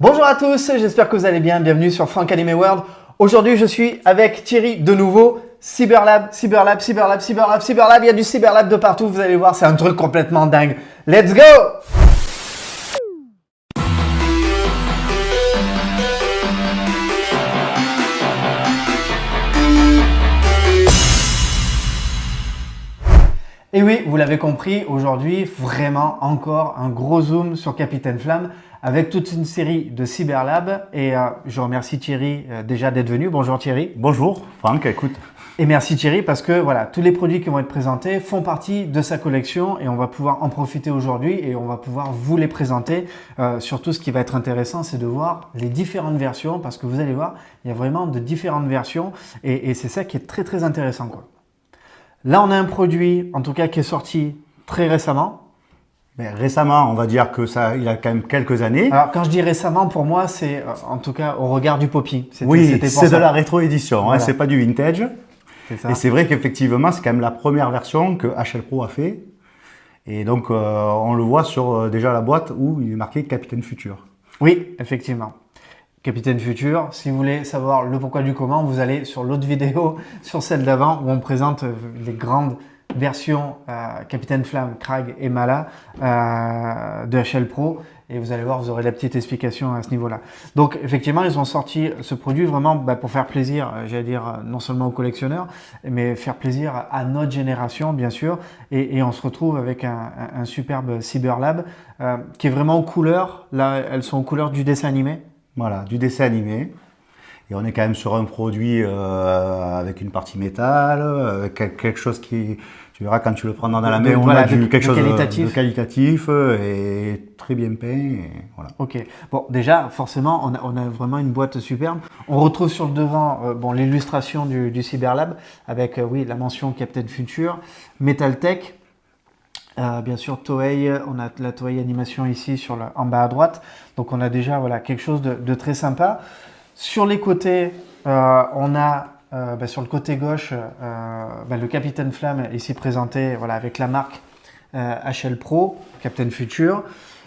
Bonjour à tous, j'espère que vous allez bien. Bienvenue sur Franck Anime World. Aujourd'hui, je suis avec Thierry de nouveau. Cyberlab, Cyberlab, Cyberlab, Cyberlab, Cyberlab. Il y a du Cyberlab de partout. Vous allez voir, c'est un truc complètement dingue. Let's go! Et oui, vous l'avez compris, aujourd'hui, vraiment encore un gros zoom sur Capitaine Flamme avec toute une série de Cyberlab. Et je remercie Thierry déjà d'être venu. Bonjour Thierry. Bonjour Franck, écoute. Et merci Thierry parce que voilà, tous les produits qui vont être présentés font partie de sa collection et on va pouvoir en profiter aujourd'hui et on va pouvoir vous les présenter. Surtout ce qui va être intéressant, c'est de voir les différentes versions parce que vous allez voir, il y a vraiment de différentes versions et c'est ça qui est très très intéressant, quoi. Là, on a un produit, en tout cas, qui est sorti très récemment. Mais récemment, on va dire que ça, il a quand même quelques années. Alors, quand je dis récemment, pour moi, c'est en tout cas au regard du Poppy. Oui, c'est de la rétro-édition, voilà. Hein, c'est pas du vintage. Ça. Et c'est vrai qu'effectivement, c'est quand même la première version que HL Pro a fait. Et donc, on le voit sur déjà la boîte où il est marqué Capitaine Futur. Oui, effectivement. Capitaine Futur, si vous voulez savoir le pourquoi du comment, vous allez sur l'autre vidéo, sur celle d'avant, où on présente les grandes versions Capitaine Flamme, Krag et Mala de HL Pro. Et vous allez voir, vous aurez la petite explication à ce niveau-là. Donc, effectivement, ils ont sorti ce produit vraiment pour faire plaisir, j'allais dire, non seulement aux collectionneurs, mais faire plaisir à notre génération, bien sûr. Et on se retrouve avec un superbe Cyberlab qui est vraiment aux couleurs. Là, elles sont aux couleurs du dessin animé. Voilà, du dessin animé. Et on est quand même sur un produit avec une partie métal, avec quelque chose qui, tu verras quand tu le prends dans la main, on a quelque chose de qualitatif et très bien peint. Et voilà. Ok, bon déjà forcément on a vraiment une boîte superbe. On retrouve sur le devant l'illustration du Cyberlab avec oui, la mention Captain Future, Metal Tech. Bien sûr, Toei, on a la Toei Animation ici en bas à droite. Donc, on a déjà voilà, quelque chose de très sympa. Sur les côtés, on a sur le côté gauche le Capitaine Flamme ici présenté voilà, avec la marque HL Pro, Captain Future.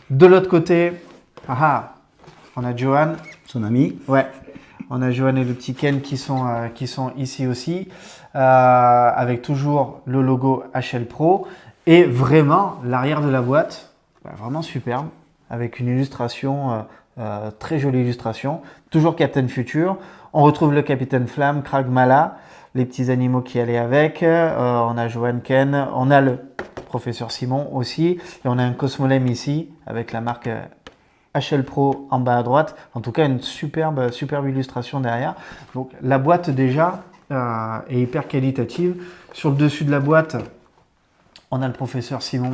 De l'autre côté, on a Johan. Son ami. Ouais. On a Johan et le petit Ken qui sont ici aussi, avec toujours le logo HL Pro. Et vraiment, l'arrière de la boîte, vraiment superbe, avec une illustration, très jolie illustration. Toujours Captain Future. On retrouve le Capitaine Flamme, Krag Mala, les petits animaux qui allaient avec. On a Johan Ken, on a le Professeur Simon aussi. Et on a un Cosmolem ici, avec la marque HL Pro en bas à droite. En tout cas, une superbe illustration derrière. Donc, la boîte déjà est hyper qualitative. Sur le dessus de la boîte, on a le Professeur Simon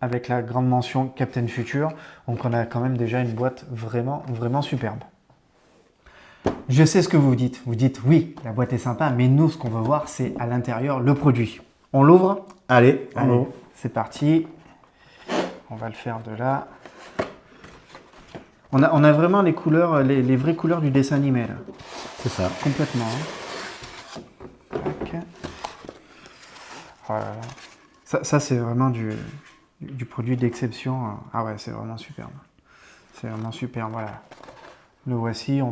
avec la grande mention Captain Future. Donc, on a quand même déjà une boîte vraiment, vraiment superbe. Je sais ce que vous dites. Vous dites oui, la boîte est sympa, mais nous, ce qu'on veut voir, c'est à l'intérieur le produit. On l'ouvre? Allez, c'est parti. On va le faire de là. On a vraiment les couleurs, les vraies couleurs du dessin animé là. C'est ça. Complètement. Okay. Voilà. Ça c'est vraiment du produit d'exception. Ah ouais, c'est vraiment superbe. C'est vraiment superbe, voilà. Le voici, on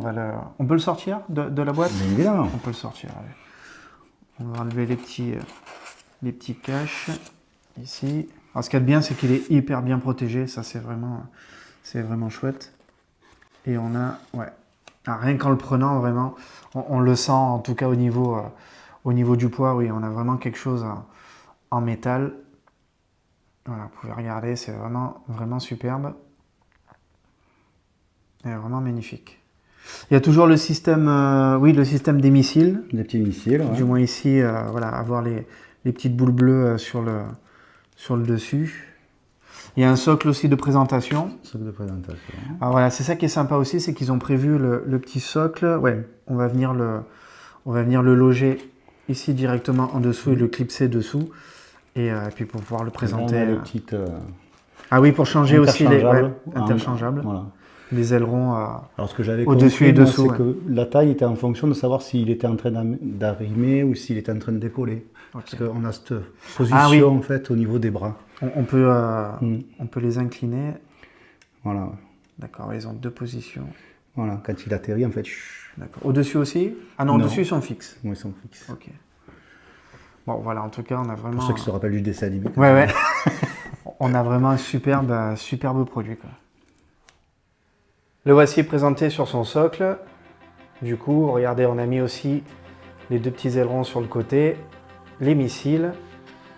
peut le sortir de la boîte? Bien évidemment. On peut le sortir, allez. On va enlever les petits caches ici. Alors ce qu'il y a de bien, c'est qu'il est hyper bien protégé. Ça c'est vraiment chouette. Et on a, rien qu'en le prenant, vraiment, on le sent, en tout cas au niveau du poids, oui, on a vraiment quelque chose en métal. Voilà, vous pouvez regarder, c'est vraiment, vraiment superbe. Et vraiment magnifique. Il y a toujours le système, le système des missiles. Des petits missiles, ouais. Du moins ici, avoir les petites boules bleues sur le dessus. Il y a un socle aussi de présentation. Socle de présentation. Alors voilà, c'est ça qui est sympa aussi, c'est qu'ils ont prévu le petit socle. Ouais, on va venir le loger ici directement en dessous et le clipser dessous. Et puis pour pouvoir le présenter. Les petites, ah oui, pour changer aussi les interchangeables. Voilà. Les ailerons alors ce que j'avais au-dessus et dessous. C'est que la taille était en fonction de savoir s'il était en train d'arrimer ou s'il était en train de décoller. Okay. Parce qu'on a cette position en fait au niveau des bras. On peut les incliner. Voilà. D'accord, ils ont 2 positions. Voilà, quand il atterrit, en fait. D'accord. Au-dessus aussi? Ah non, au-dessus, ils sont fixes. Oui, ils sont fixes. Ok. Bon, voilà, en tout cas, on a vraiment... Pour ceux qui se rappellent du dessin animé. Ouais. On a vraiment un superbe produit, quoi. Le voici présenté sur son socle. Du coup, regardez, on a mis aussi les 2 petits ailerons sur le côté, les missiles.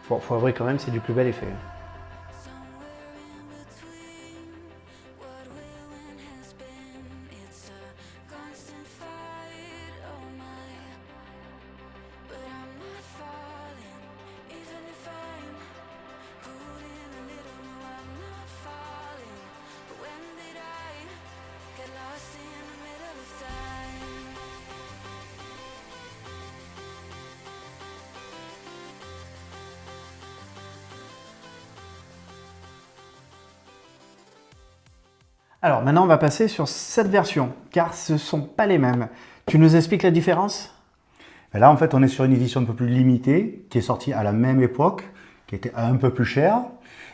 Bon, faut avouer quand même, c'est du plus bel effet. Alors maintenant, on va passer sur cette version, car ce ne sont pas les mêmes. Tu nous expliques la différence? Et là, en fait, on est sur une édition un peu plus limitée, qui est sortie à la même époque, qui était un peu plus chère,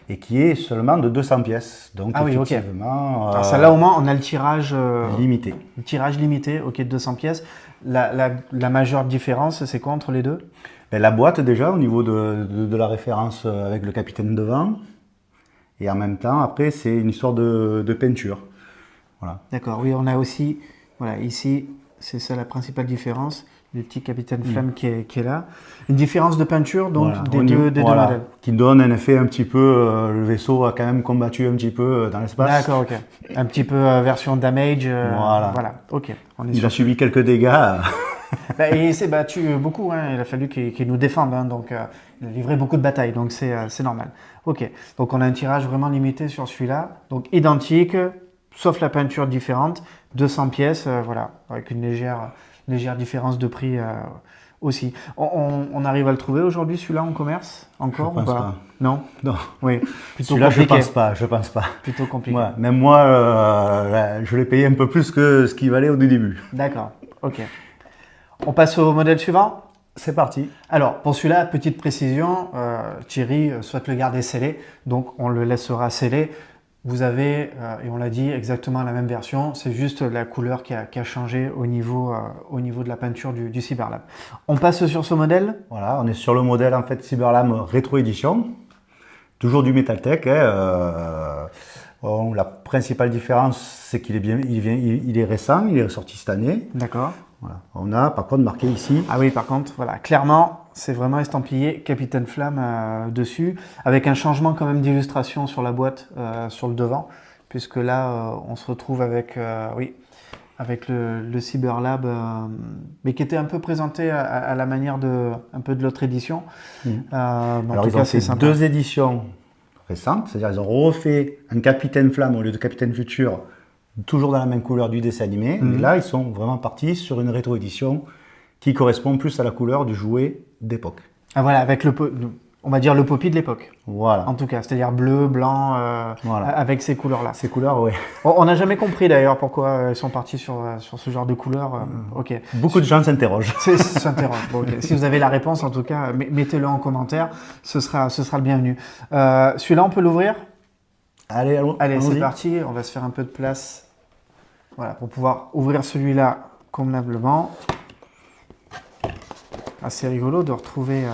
et qui est seulement de 200 pièces. Donc, effectivement... Alors celle-là, au moins, on a le tirage... limité. Le tirage limité, ok, de 200 pièces. La majeure différence, c'est quoi entre les deux? La boîte, déjà, au niveau de la référence avec le capitaine devant. Et en même temps, après, c'est une histoire de peinture. Voilà. D'accord, oui, on a aussi, voilà, ici, c'est ça la principale différence, le petit capitaine Flamme qui est là. Une différence de peinture, donc, des deux modèles. Qui donne un effet un petit peu, le vaisseau a quand même combattu un petit peu dans l'espace. D'accord, ok. Un petit peu version damage. Voilà, ok. Il a subi quelques dégâts. Il s'est battu beaucoup, hein. Il a fallu qu'il nous défende, hein. Donc il a livré beaucoup de batailles, donc c'est normal. Ok, donc on a un tirage vraiment limité sur celui-là, donc identique, sauf la peinture différente, 200 pièces, voilà, avec une légère différence de prix aussi. On arrive à le trouver aujourd'hui, celui-là, en commerce, encore ou pas? Non. Oui, plutôt celui-là, compliqué. je pense pas. Plutôt compliqué. Ouais, même moi, je l'ai payé un peu plus que ce qu'il valait au début. D'accord, ok. On passe au modèle suivant? C'est parti. Alors, pour celui-là, petite précision, Thierry souhaite le garder scellé, donc on le laissera scellé. Vous avez, et on l'a dit, exactement la même version, c'est juste la couleur qui a changé au niveau de la peinture du Cyberlab. On passe sur ce modèle? Voilà, on est sur le modèle en fait Cyberlab Rétro Édition, toujours du Metaltech. La principale différence, c'est qu'il est récent, il est sorti cette année. D'accord. Voilà. On a par contre marqué ici. Ah oui, par contre, voilà, clairement, c'est vraiment estampillé Capitaine Flamme dessus, avec un changement quand même d'illustration sur la boîte, sur le devant, puisque là, on se retrouve avec, avec le Cyberlab, mais qui était un peu présenté à la manière un peu de l'autre édition. Alors, ils ont fait 2 éditions récentes, c'est-à-dire ils ont refait un Capitaine Flamme au lieu de Capitaine Futur, toujours dans la même couleur du dessin animé, mais là ils sont vraiment partis sur une rétro-édition qui correspond plus à la couleur du jouet d'époque. Ah voilà, avec on va dire le Poppy de l'époque. Voilà. En tout cas, c'est-à-dire bleu, blanc, avec ces couleurs-là. Ces couleurs, oui. On n'a jamais compris d'ailleurs pourquoi ils sont partis sur ce genre de couleurs. Ok. Beaucoup de gens s'interrogent. S'interrogent. Bon, okay. Si vous avez la réponse, en tout cas, mettez-le en commentaire, ce sera le bienvenu. Celui-là, on peut l'ouvrir? Allez, c'est parti, on va se faire un peu de place, voilà, pour pouvoir ouvrir celui-là convenablement. Assez rigolo de retrouver...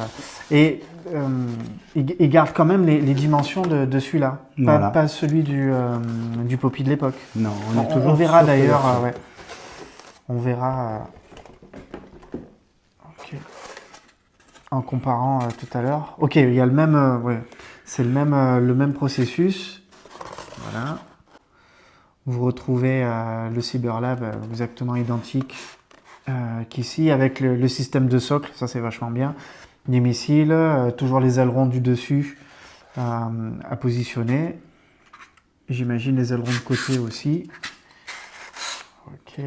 il garde quand même les dimensions de celui-là, pas celui du Poppy de l'époque. Non, on verra d'ailleurs, on verra en comparant tout à l'heure. Ok, il y a le même, c'est le même processus. Voilà. Vous retrouvez le Cyberlab exactement identique qu'ici, avec le système de socle, ça c'est vachement bien. Les missiles, toujours les ailerons du dessus à positionner. J'imagine les ailerons de côté aussi. Ok.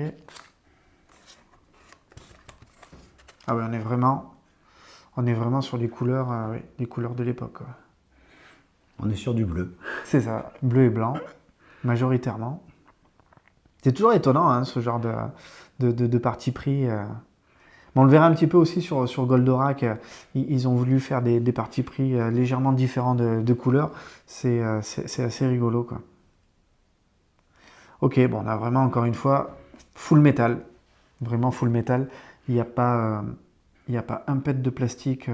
Ah oui, on est vraiment sur les couleurs de l'époque. On est sur du bleu. C'est ça, bleu et blanc, majoritairement. C'est toujours étonnant, hein, ce genre de parti pris. On le verra un petit peu aussi sur Goldorak. Ils ont voulu faire des partis pris légèrement différents de couleurs. C'est assez rigolo, quoi. Ok, bon, on a vraiment encore une fois full métal, vraiment full métal. Il n'y a pas un pet de plastique.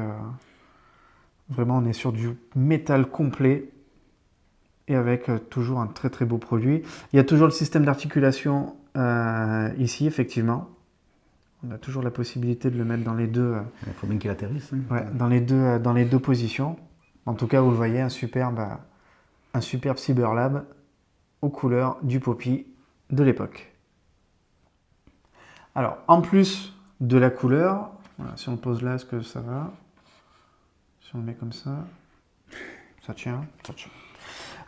Vraiment, on est sur du métal complet et avec toujours un très très beau produit. Il y a toujours le système d'articulation ici, effectivement. On a toujours la possibilité de le mettre dans les deux. Il faut bien qu'il atterrisse. Hein. Ouais, dans les deux positions. En tout cas, vous le voyez, un superbe Cyberlab aux couleurs du Poppy de l'époque. Alors, en plus de la couleur, voilà, si on le pose là, est-ce que ça va? Si on le met comme ça, ça tient.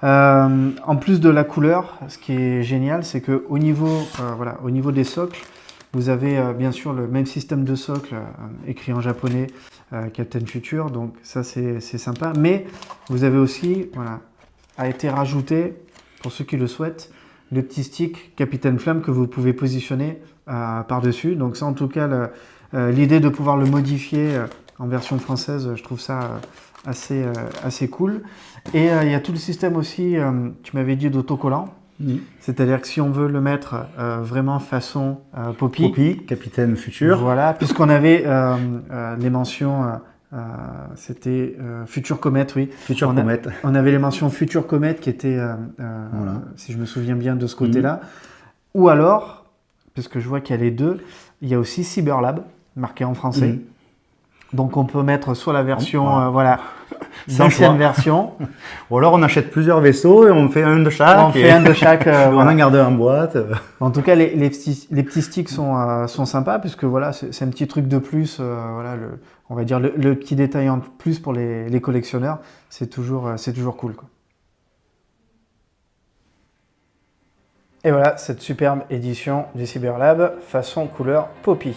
En plus de la couleur, ce qui est génial, c'est qu'au niveau, au niveau des socles, vous avez bien sûr le même système de socle écrit en japonais, Captain Future, donc ça c'est sympa. Mais vous avez aussi, a été rajouté, pour ceux qui le souhaitent, le petit stick Capitaine Flamme que vous pouvez positionner par-dessus. Donc ça, en tout cas, l'idée de pouvoir le modifier en version française, je trouve ça assez cool. Et il y a tout le système aussi, tu m'avais dit, d'autocollant. C'est-à-dire que si on veut le mettre vraiment façon Poppy, Capitaine Future. Voilà, puisqu'on avait les mentions, c'était Future Comet, oui. Future Comet. On avait les mentions Future Comet qui étaient, si je me souviens bien, de ce côté-là. Ou alors, puisque je vois qu'il y a les deux, il y a aussi Cyberlab, marqué en français. Donc on peut mettre soit la version, l'ancienne version. Ou alors on achète plusieurs vaisseaux et on fait un de chaque. On en garde en boîte. En tout cas, les petits sticks sont sympas puisque voilà, c'est un petit truc de plus. On va dire le petit détail en plus pour les collectionneurs. C'est toujours cool, quoi. Et voilà, cette superbe édition du Cyberlab façon couleur Poppy.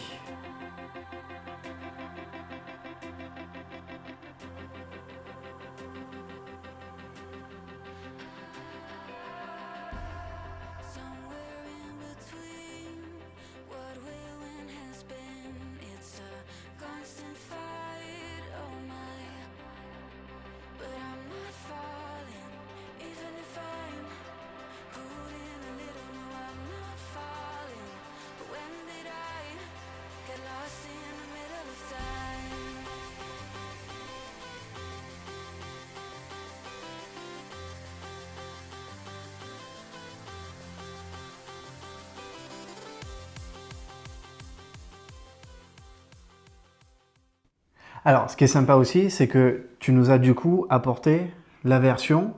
Alors, ce qui est sympa aussi, c'est que tu nous as du coup apporté la version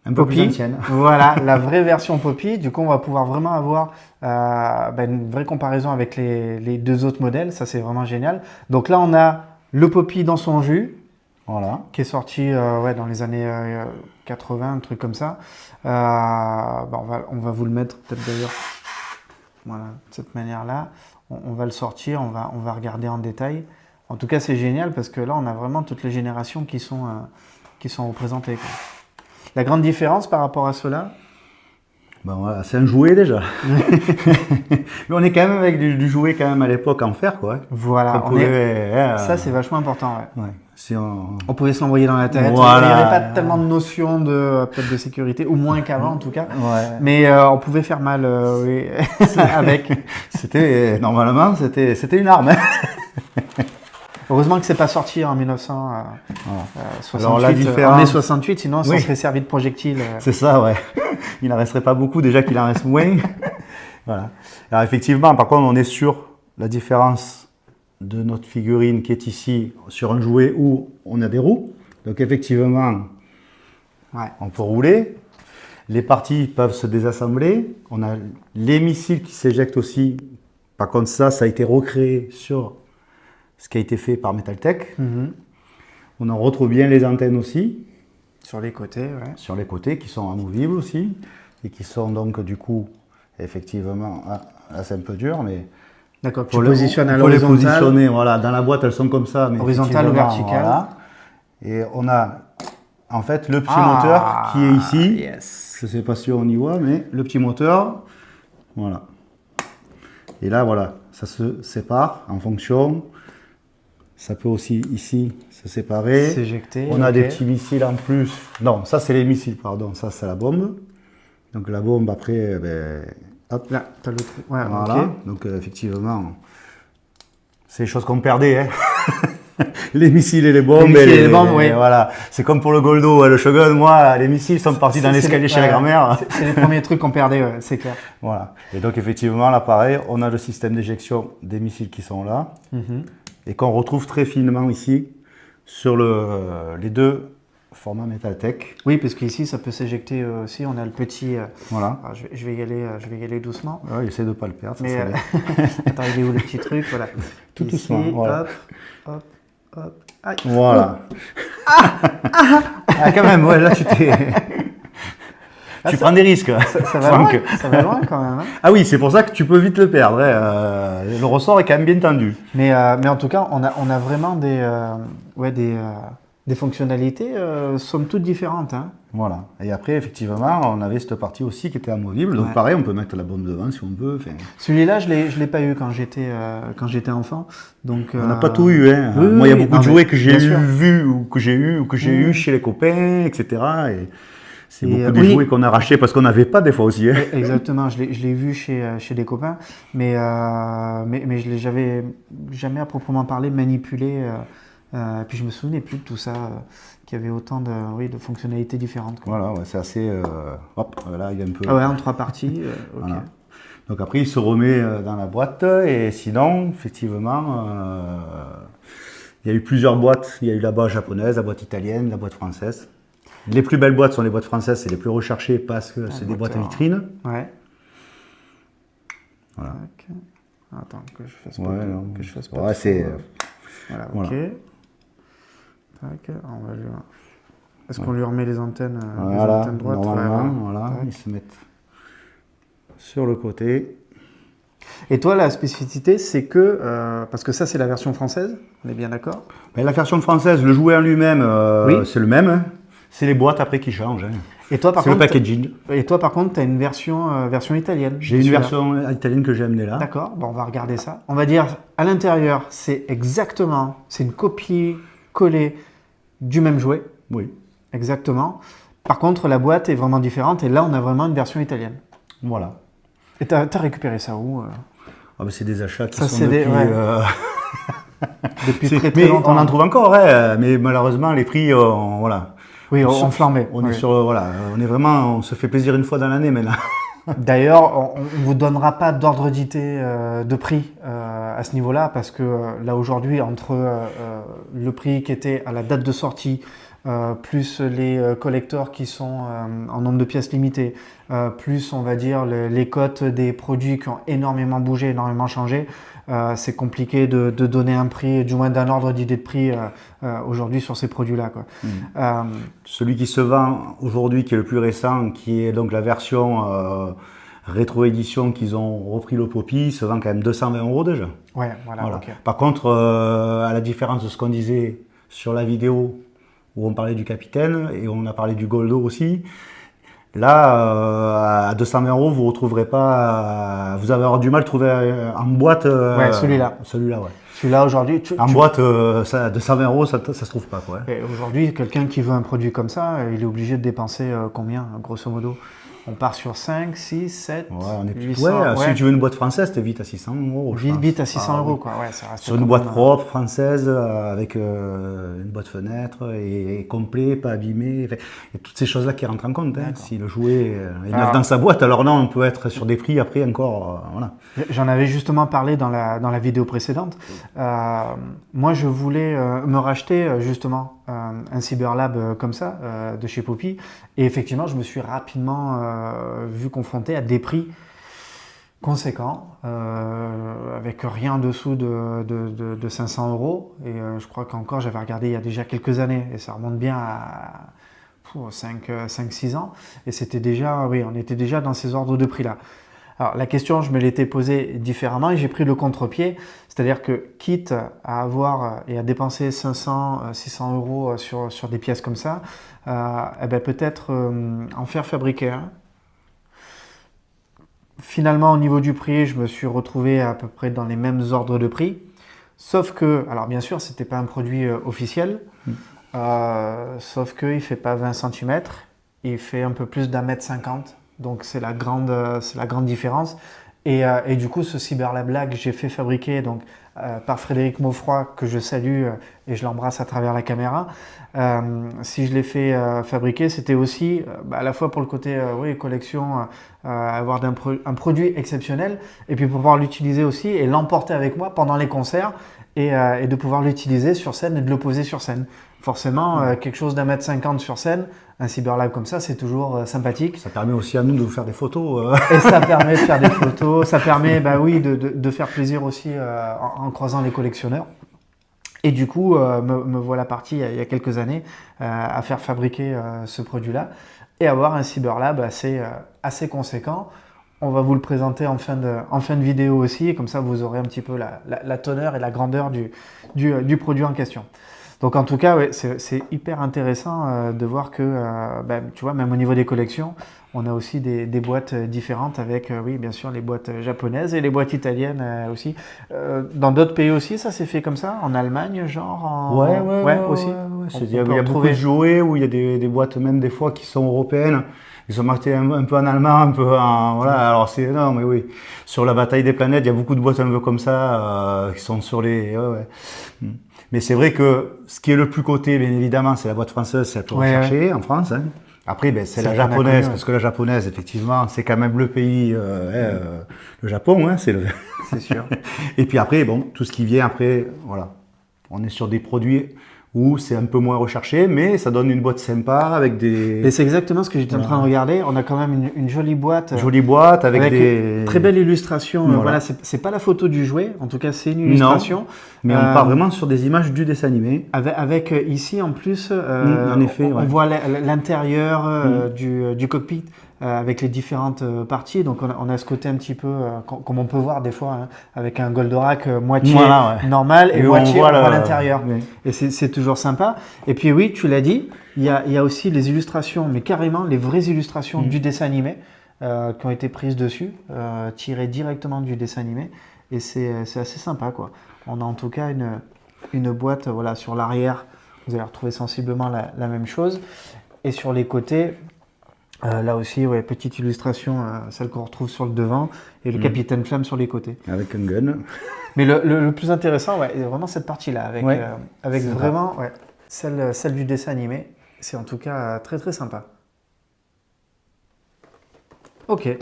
un peu plus ancienne. Voilà, la vraie version Poppy. Du coup, on va pouvoir vraiment avoir une vraie comparaison avec les deux autres modèles. Ça, c'est vraiment génial. Donc là, on a le Poppy dans son jus, qui est sorti dans les années 80, un truc comme ça. On va vous le mettre peut-être d'ailleurs de cette manière-là. On va le sortir, on va regarder en détail. En tout cas, c'est génial parce que là, on a vraiment toutes les générations qui sont représentées, quoi. La grande différence par rapport à cela, c'est un jouet déjà. Mais on est quand même avec du jouet quand même à l'époque en fer, quoi. Voilà, ça c'est vachement important. Ouais. Si on pouvait se l'envoyer dans la tête. Voilà. Il n'y avait pas tellement de notion peut-être de sécurité, ou moins qu'avant en tout cas. Ouais. Mais on pouvait faire mal avec. Normalement, c'était une arme. Heureusement que c'est pas sorti en 1968, en mai 68, sinon on serait servi de projectile. C'est ça, ouais. Il n'en resterait pas beaucoup, déjà qu'il en reste moins. Voilà. Alors effectivement, par contre, on est sur la différence de notre figurine qui est ici sur un jouet où on a des roues. Donc effectivement, on peut rouler. Les parties peuvent se désassembler. On a les missiles qui s'éjectent aussi. Par contre, ça a été recréé sur ce qui a été fait par Metaltech. On en retrouve bien les antennes aussi. Sur les côtés, ouais. Sur les côtés, qui sont amovibles aussi. Et qui sont donc du coup, effectivement, là c'est un peu dur, mais... D'accord, tu positionnes à l'horizontale. Pour les positionner, voilà, dans la boîte elles sont comme ça. Mais horizontale ou verticale. Voilà. Et on a en fait le petit moteur qui est ici. Yes. Je ne sais pas si on y voit, mais le petit moteur, voilà. Et là, voilà, ça se sépare en fonction... Ça peut aussi, ici, se séparer. S'éjecter. On a des petits missiles en plus. Non, ça, c'est les missiles, pardon. Ça, c'est la bombe. Donc, la bombe, après, Hop. Là, tu as le trou. Ouais, voilà. Okay. Donc effectivement, c'est des choses qu'on perdait. Hein. Les missiles et les bombes. Oui. Voilà. C'est comme pour le Goldo, le Shogun. Moi, les missiles sont partis dans l'escalier chez la grand-mère. C'est les premiers trucs qu'on perdait, c'est clair. Voilà. Et donc effectivement, là pareil, on a le système d'éjection des missiles qui sont là et qu'on retrouve très finement ici sur les deux formats Metaltech. Oui, parce qu'ici, ça peut s'éjecter aussi. On a le petit. Voilà. Alors, je vais y aller doucement. Ouais, essaie de ne pas le perdre. Ça, mais attends, il est où le petit truc? Voilà. Tout ici, doucement. Voilà. Hop. Aïe. Voilà. Ah, quand même, ouais, là tu t'es. Tu prends des risques. Ça va loin, ça va loin quand même. Hein. Ah oui, c'est pour ça que tu peux vite le perdre. Hein. Le ressort est quand même bien tendu. Mais en tout cas, on a vraiment des fonctionnalités somme toute différentes. Hein. Voilà. Et après, effectivement, on avait cette partie aussi qui était amovible. Donc pareil, on peut mettre la bombe devant si on veut. Enfin... Celui-là, je l'ai pas eu quand j'étais enfant. Donc, on n'a pas tout eu. Hein. Oui, moi, il y a beaucoup de jouets que j'ai vu ou que j'ai eu chez les copains, etc. Et c'est beaucoup des jouets qu'on a rachetés parce qu'on n'avait pas des fois aussi. Hein. Exactement, je l'ai vu chez des copains, mais je l'avais jamais à proprement parler manipulé. Puis je me souvenais plus de tout ça, qu'il y avait autant de fonctionnalités différentes. Quoi. Voilà, ouais, c'est assez. Hop, là il y a un peu. Ah ouais, en 3 parties. Okay. Voilà. Donc après il se remet dans la boîte et sinon effectivement il y a eu plusieurs boîtes. Il y a eu la boîte japonaise, la boîte italienne, la boîte française. Les plus belles boîtes sont les boîtes françaises, c'est les plus recherchées parce que c'est des boîtes à vitrine. Ouais. Voilà. Okay. Attends, que je fasse pas. Que je fasse pas. Ouais, c'est. Voilà, ok. Tac, on va lui... Est-ce qu'on lui remet les antennes, voilà, les antennes droites? Normalement, voilà, ils se mettent sur le côté. Et toi, la spécificité, c'est que, parce que ça, c'est la version française, on est bien d'accord? Mais la version française, le jouet en lui-même, c'est le même. Hein. C'est les boîtes après qui changent. Hein. Et toi, par contre, le packaging. Et toi, par contre, tu as une version italienne. J'ai une version italienne que j'ai amenée là. D'accord, bon, on va regarder ça. On va dire, à l'intérieur, c'est une copie collée du même jouet. Oui. Exactement. Par contre, la boîte est vraiment différente et là, on a vraiment une version italienne. Voilà. Et tu as récupéré ça où c'est des achats qui ça, sont depuis... depuis très longtemps. On en trouve encore, hein, mais malheureusement, les prix, voilà. Oui, on flambait. On est sur, voilà, on se fait plaisir une fois dans l'année maintenant. D'ailleurs, on ne vous donnera pas d'ordre d'idée de prix à ce niveau-là parce que là aujourd'hui, entre le prix qui était à la date de sortie, plus les collecteurs qui sont en nombre de pièces limitées, plus on va dire les cotes des produits qui ont énormément bougé, énormément changé, c'est compliqué de donner un prix, du moins d'un ordre d'idée de prix aujourd'hui sur ces produits-là. Quoi. Celui qui se vend aujourd'hui, qui est le plus récent, qui est donc la version rétro-édition qu'ils ont repris le Poppy, se vend quand même 220 € déjà. Ouais, voilà. Okay. Par contre, à la différence de ce qu'on disait sur la vidéo, où on parlait du Capitaine et on a parlé du Goldo aussi. Là, à 220 €, vous ne retrouverez pas. Vous allez avoir du mal à trouver en boîte. Ouais, celui-là. Celui-là, ouais. Celui-là, aujourd'hui. Boîte, ça, 220 €, ça ne se trouve pas, quoi. Aujourd'hui, quelqu'un qui veut un produit comme ça, il est obligé de dépenser combien, grosso modo? On part sur 5, 6, 7, ouais, on est 800. Si tu veux une boîte française, t'es vite à 600 €. Vite à 600 €, quoi. Ouais, ça reste sur une boîte propre, française, avec une boîte fenêtre, et complet, pas abîmé. Et toutes ces choses-là qui rentrent en compte. Hein. Si le jouet est neuf dans sa boîte, alors non, on peut être sur des prix après encore. Voilà. J'en avais justement parlé dans la vidéo précédente. Moi, je voulais me racheter justement un Cyberlab comme ça, de chez Poppy. Et effectivement, je me suis rapidement vu confronté à des prix conséquents, avec rien en dessous de 500 €. Et je crois qu'encore, j'avais regardé il y a déjà quelques années, et ça remonte bien à 5-6 ans. Et c'était déjà, oui, on était déjà dans ces ordres de prix-là. Alors, la question, je me l'étais posée différemment et j'ai pris le contre-pied. C'est-à-dire que, quitte à avoir et à dépenser 500-600 € sur des pièces comme ça, peut-être en faire fabriquer un. Finalement, au niveau du prix, je me suis retrouvé à peu près dans les mêmes ordres de prix. Sauf que, alors bien sûr, ce n'était pas un produit officiel. Sauf qu'il ne fait pas 20 cm, il fait un peu plus d'1,50 m Donc c'est la grande différence. Et du coup, ce Cyberlab là que j'ai fait fabriquer donc, par Frédéric Maufroy, que je salue et je l'embrasse à travers la caméra, si je l'ai fait fabriquer, c'était aussi à la fois pour le côté collection, avoir un produit exceptionnel, et puis pouvoir l'utiliser aussi et l'emporter avec moi pendant les concerts et de pouvoir l'utiliser sur scène et de le poser sur scène. Forcément, quelque chose d'1,50 m sur scène, un Cyberlab comme ça, c'est toujours sympathique. Ça permet aussi à nous de vous faire des photos. Et ça permet de faire des photos, ça permet de faire plaisir aussi en croisant les collectionneurs. Et du coup, me voilà parti il y a quelques années à faire fabriquer ce produit-là et avoir un Cyberlab assez conséquent. On va vous le présenter en fin de vidéo aussi, et comme ça vous aurez un petit peu la teneur et la grandeur du produit en question. Donc en tout cas, ouais, c'est hyper intéressant de voir que, tu vois, même au niveau des collections, on a aussi des boîtes différentes avec, oui, bien sûr, les boîtes japonaises et les boîtes italiennes aussi. Dans d'autres pays aussi, ça s'est fait comme ça? En Allemagne, genre Ouais, aussi. Il y a beaucoup de jouets où il y a des boîtes même des fois qui sont européennes. Ils sont marqués un peu en allemand, un peu en... Voilà, alors c'est énorme, mais oui. Sur la bataille des planètes, il y a beaucoup de boîtes un peu comme ça qui sont sur les... Mais c'est vrai que ce qui est le plus coté, bien évidemment, c'est la boîte française, c'est la plus recherchée en France. Hein. Après, c'est la japonaise, parce que la japonaise, effectivement, c'est quand même le pays, le Japon, hein, c'est sûr. Et puis après, bon, tout ce qui vient après, voilà. On est sur des produits où c'est un peu moins recherché, mais ça donne une boîte sympa avec des... Et c'est exactement ce que j'étais en train de regarder. On a quand même une jolie boîte. Jolie boîte avec des... Très belle illustration. Voilà, c'est pas la photo du jouet, en tout cas c'est une illustration. Non, mais on part vraiment sur des images du dessin animé. Avec ici en plus, en effet, on voit l'intérieur du cockpit. Avec les différentes parties, donc on a ce côté un petit peu, comme on peut voir des fois, hein, avec un Goldorak moitié normal et moitié on voit l'intérieur. Oui. Et c'est toujours sympa. Et puis oui, tu l'as dit, il y a aussi les illustrations, mais carrément les vraies illustrations du dessin animé qui ont été prises dessus, tirées directement du dessin animé. Et c'est assez sympa, quoi. On a en tout cas une boîte, voilà, sur l'arrière, vous allez retrouver sensiblement la même chose. Et sur les côtés, là aussi, ouais, petite illustration, celle qu'on retrouve sur le devant, et le Capitaine Flamme sur les côtés. Avec un gun. Mais le plus intéressant, ouais, c'est vraiment cette partie-là, avec vraiment celle du dessin animé. C'est en tout cas très très sympa. Ok.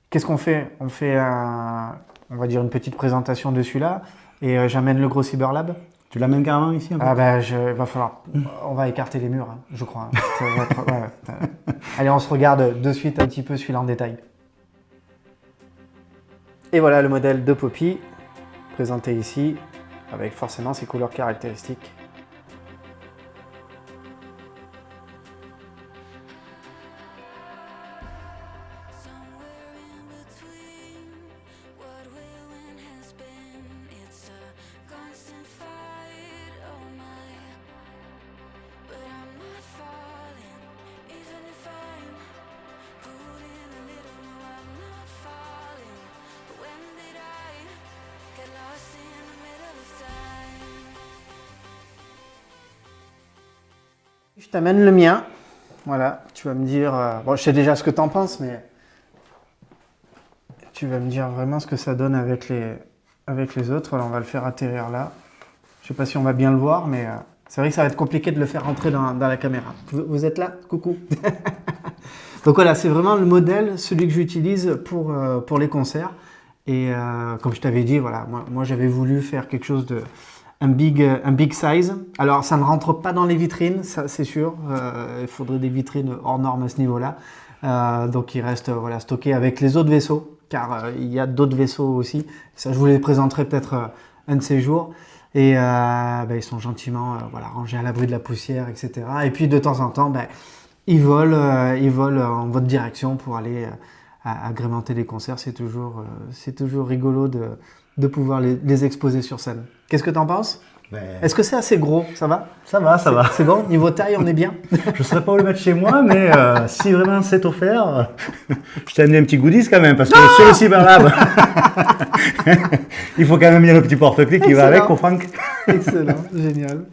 Qu'est-ce qu'on fait? On fait, on va dire, une petite présentation de celui-là, et j'amène le gros Cyberlab. Tu l'amènes carrément ici en fait. Va falloir. On va écarter les murs, hein, je crois. Hein. Allez, on se regarde de suite un petit peu celui-là en détail. Et voilà le modèle de Poppy, présenté ici, avec forcément ses couleurs caractéristiques. Je t'amène le mien. Voilà, tu vas me dire... bon, je sais déjà ce que tu en penses, mais... Tu vas me dire vraiment ce que ça donne avec les autres. Alors, on va le faire atterrir là. Je sais pas si on va bien le voir, mais c'est vrai que ça va être compliqué de le faire rentrer dans la caméra. Vous êtes là? Coucou. Donc voilà, c'est vraiment le modèle, celui que j'utilise pour les concerts. Et comme je t'avais dit, voilà, moi j'avais voulu faire quelque chose de... Un big size. Alors, ça ne rentre pas dans les vitrines, ça c'est sûr. Il faudrait des vitrines hors normes à ce niveau-là. Donc, il reste stocké avec les autres vaisseaux, car il y a d'autres vaisseaux aussi. Ça, je vous les présenterai peut-être un de ces jours. Et ils sont gentiment rangés à l'abri de la poussière, etc. Et puis, de temps en temps, ils volent en votre direction pour aller agrémenter les concerts. C'est toujours rigolo de pouvoir les exposer sur scène. Qu'est-ce que tu en penses? Est-ce que c'est assez gros? Ça va? Ça va. C'est bon? Niveau taille, on est bien? Je ne saurais pas où le mettre chez moi, mais si vraiment c'est offert, je t'ai amené un petit goodies quand même, parce que sur le Cyberlab, il faut quand même bien le petit porte-clés qui va avec, pour Franck. Excellent, génial.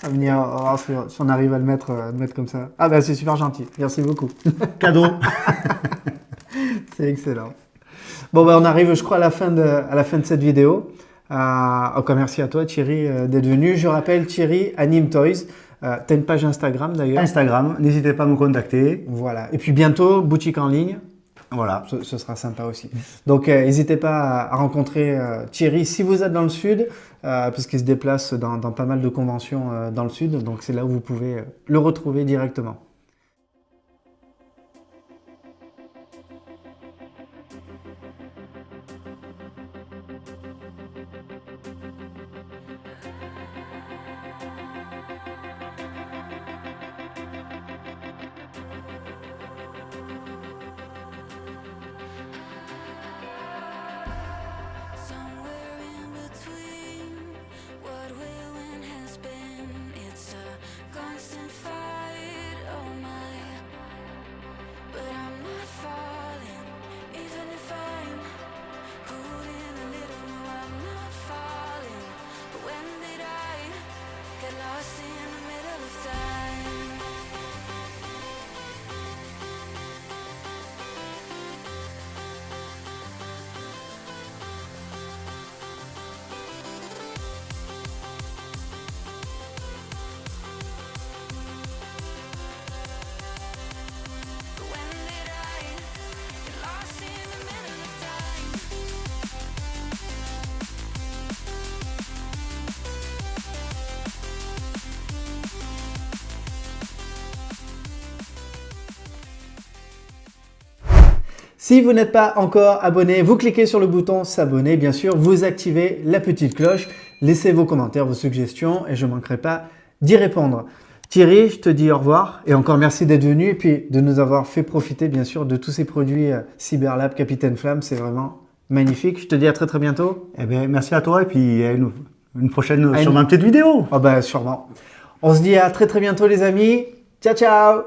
à venir, voir si on arrive à le mettre comme ça. Ah ben c'est super gentil, merci beaucoup. Cadeau. C'est excellent. Bon ben on arrive je crois à la fin de cette vidéo. Encore merci à toi Thierry d'être venu. Je rappelle Thierry Anime Toys. T'as une page Instagram d'ailleurs. Instagram, n'hésitez pas à me contacter. Voilà. Et puis bientôt, boutique en ligne. Voilà. Ce sera sympa aussi. Donc n'hésitez pas à rencontrer Thierry si vous êtes dans le sud, puisqu'il se déplace dans pas mal de conventions dans le sud. Donc c'est là où vous pouvez le retrouver directement. Si vous n'êtes pas encore abonné, vous cliquez sur le bouton s'abonner, bien sûr, vous activez la petite cloche, laissez vos commentaires, vos suggestions et je ne manquerai pas d'y répondre. Thierry, je te dis au revoir et encore merci d'être venu et puis de nous avoir fait profiter bien sûr de tous ces produits Cyberlab, Capitaine Flamme, c'est vraiment magnifique. Je te dis à très bientôt. Eh bien, merci à toi et puis à une prochaine sûrement petite vidéo. Oh ben sûrement. On se dit à très bientôt les amis. Ciao ciao.